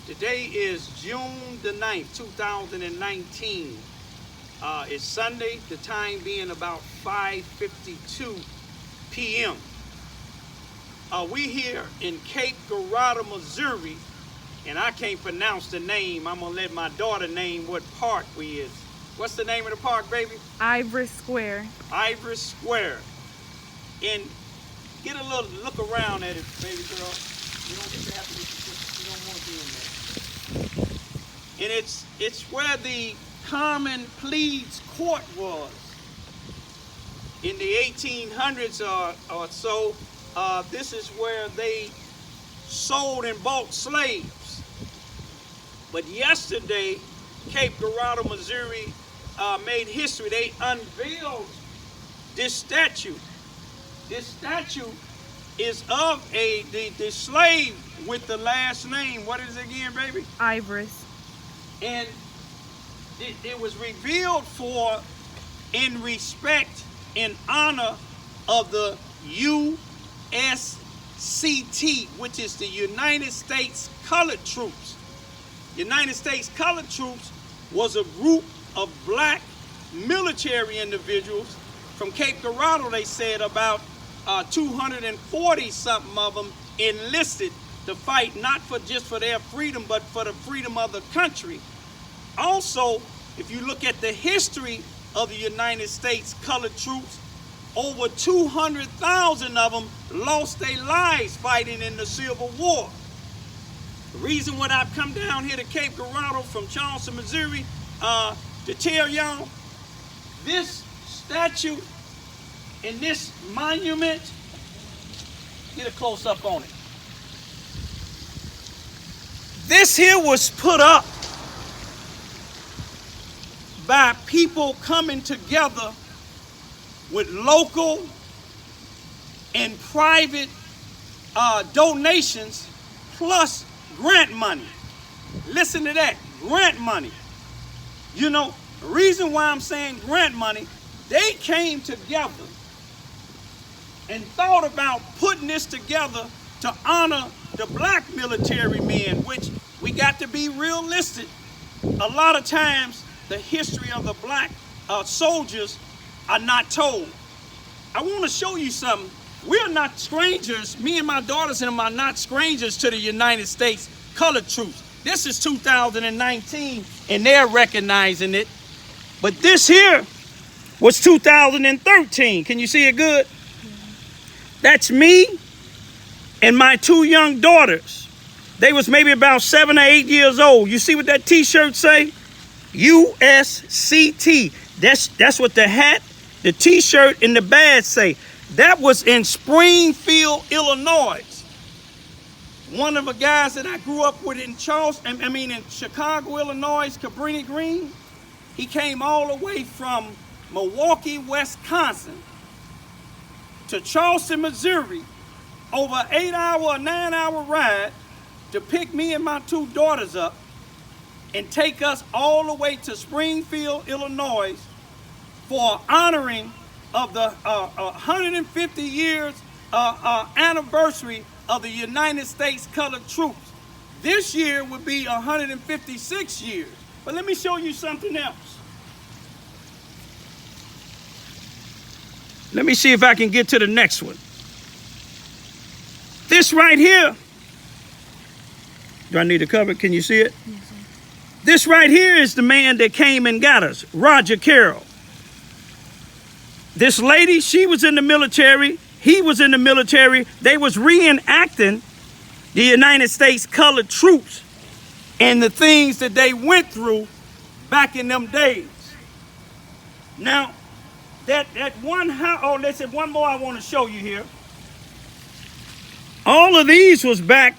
Today is June the 9th, 2019. It's Sunday, the time being about 5:52 p.m. We here in Cape Girardeau, Missouri, and I can't pronounce the name. I'm gonna let my daughter name what park we is. What's the name of the park, baby? Ivory Square. Ivory Square. And get a little look around at it, baby girl. You don't get to have to, you don't want to be in there. And it's where the Common Pleas Court was in the 1800s or so. This is where they sold and bought slaves. But yesterday, Cape Girardeau, Missouri made history. They unveiled this statue. This statue is of the slave with the last name. What is it again, baby? Ivories. And it was revealed for in respect, in honor of the USCT, which is the United States Colored Troops. United States Colored Troops was a group of black military individuals from Cape Girardeau. They said about 240 something of them enlisted to fight, not for just for their freedom, but for the freedom of the country. Also, if you look at the history of the United States Colored Troops, over 200,000 of them lost their lives fighting in the Civil War. The reason why I've come down here to Cape Girardeau from Charleston, Missouri, to tell y'all, this statue and this monument, get a close up on it. This here was put up by people coming together with local and private donations plus grant money. Listen to that, grant money. You know, the reason why I'm saying grant money, they came together and thought about putting this together to honor the black military men, which we got to be realistic. A lot of times, the history of the black soldiers are not told. I want to show you something. We're not strangers. Me and my daughters and them are not strangers to the United States Colored Troops. This is 2019, and they're recognizing it. But this here was 2013. Can you see it good? That's me and my two young daughters. They was maybe about 7 or 8 years old. You see what that t-shirt say? USCT. That's what the hat, the t-shirt, and the badge say. That was in Springfield, Illinois. One of the guys that I grew up with in in Chicago, Illinois, Cabrini Green, he came all the way from Milwaukee, Wisconsin to Charleston, Missouri, over an 8-hour or 9-hour ride to pick me and my two daughters up and take us all the way to Springfield, Illinois for honoring of the 150 years anniversary of the United States Colored Troops. This year would be 156 years. But let me show you something else. Let me see if I can get to the next one. This right here. Do I need to cover it? Can you see it? Yes, sir. This right here is the man that came and got us, Roger Carroll. This lady, she was in the military. He was in the military. They was reenacting the United States Colored Troops and the things that they went through back in them days. Now, that one house, oh, there's one more I want to show you here. All of these was back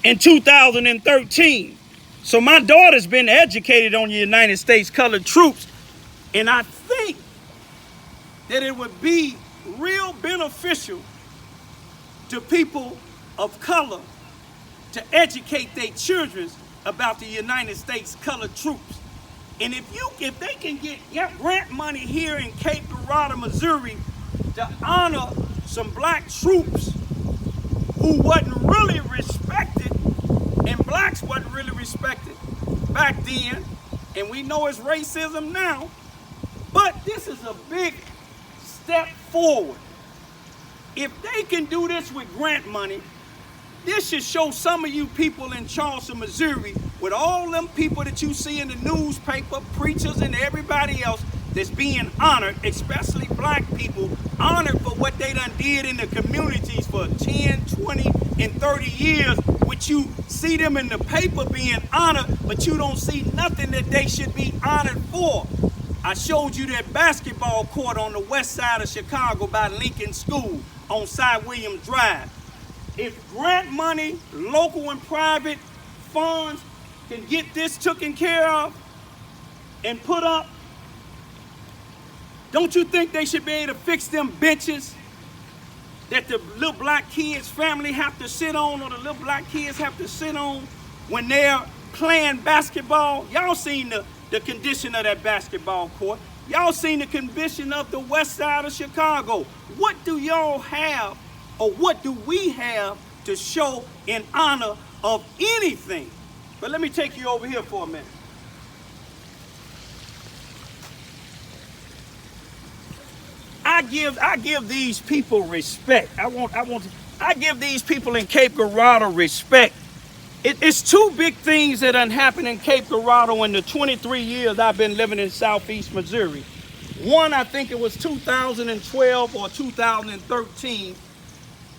in 2013. So my daughter's been educated on the United States Colored Troops, and I think that it would be real beneficial to people of color to educate their children about the United States Colored Troops. And if they can get grant money here in Cape Girardeau, Missouri, to honor some black troops who wasn't really respected And blacks wasn't really respected back then, and we know it's racism now, but this is a big step forward. If they can do this with grant money, this should show some of you people in Charleston, Missouri, with all them people that you see in the newspaper, preachers and everybody else that's being honored, especially black people, honored for what they done did in the communities for 10, 20, and 30 years, which you see them in the paper being honored, but you don't see nothing that they should be honored for. I showed you that basketball court on the west side of Chicago by Lincoln School on Cy Williams Drive. If grant money, local and private funds can get this taken care of and put up, don't you think they should be able to fix them benches that the little black kids' family have to sit on, or the little black kids have to sit on when they're playing basketball? Y'all seen the condition of that basketball court. Y'all seen the condition of the west side of Chicago. What do y'all have, or what do we have to show in honor of anything? But let me take you over here for a minute. I give these people respect. I give these people in Cape Girardeau respect. It's two big things that done happened in Cape Girardeau in the 23 years I've been living in Southeast Missouri. One, I think it was 2012 or 2013,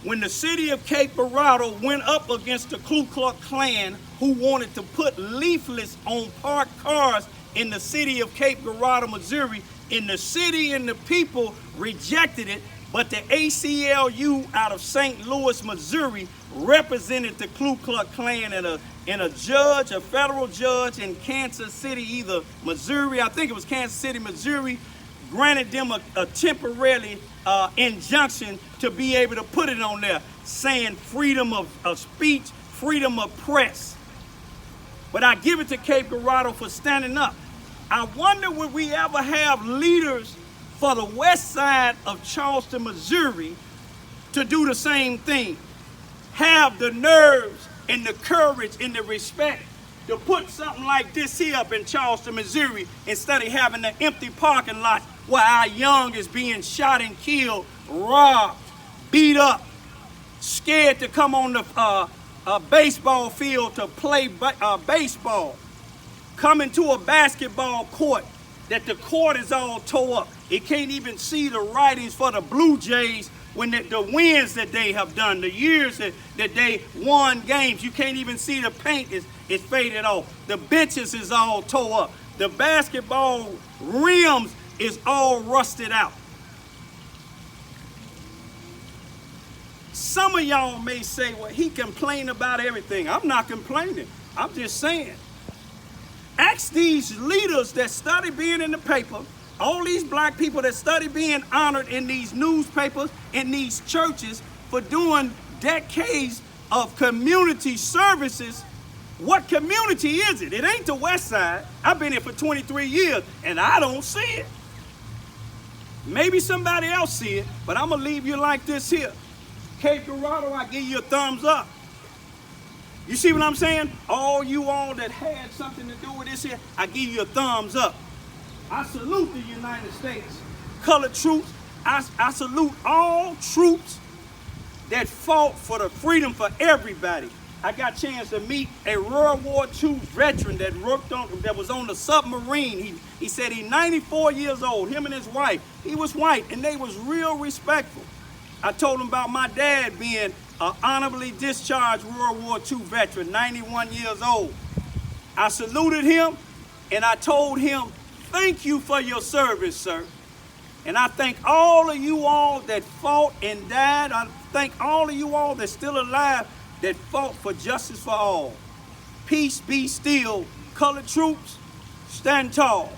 when the city of Cape Girardeau went up against the Ku Klux Klan, who wanted to put leaflets on parked cars in the city of Cape Girardeau, Missouri. And the city and the people rejected it, but the ACLU out of St. Louis, Missouri, represented the Ku Klux Klan, and a judge, a federal judge in Kansas City, either Missouri, I think it was Kansas City, Missouri, granted them a temporary injunction to be able to put it on there, saying freedom of speech, freedom of press. But I give it to Cape Girardeau for standing up. I wonder would we ever have leaders for the west side of Charleston, Missouri, to do the same thing. Have the nerves and the courage and the respect to put something like this here up in Charleston, Missouri, instead of having an empty parking lot where our young is being shot and killed, robbed, beat up, scared to come on the baseball field to play baseball. Coming to a basketball court that the court is all tore up. It can't even see the writings for the Blue Jays when the wins that they have done, the years that they won games. You can't even see the paint is faded off. The benches is all tore up. The basketball rims is all rusted out. Some of y'all may say, well, he complained about everything. I'm not complaining. I'm just saying. Ask these leaders that study being in the paper, all these black people that study being honored in these newspapers, in these churches, for doing decades of community services. What community is it? It ain't the West Side. I've been here for 23 years, and I don't see it. Maybe somebody else see it, but I'm going to leave you like this here. Cape Girardeau, I give you a thumbs up. You see what I'm saying? All you all that had something to do with this here, I give you a thumbs up. I salute the United States colored troops. I salute all troops that fought for the freedom for everybody. I got a chance to meet a World War II veteran that was on the submarine. He said he's 94 years old, him and his wife. He was white, and they was real respectful. I told him about my dad being an honorably discharged World War II veteran, 91 years old. I saluted him, and I told him, thank you for your service, sir. And I thank all of you all that fought and died. I thank all of you all that's still alive that fought for justice for all. Peace be still. Colored troops, stand tall.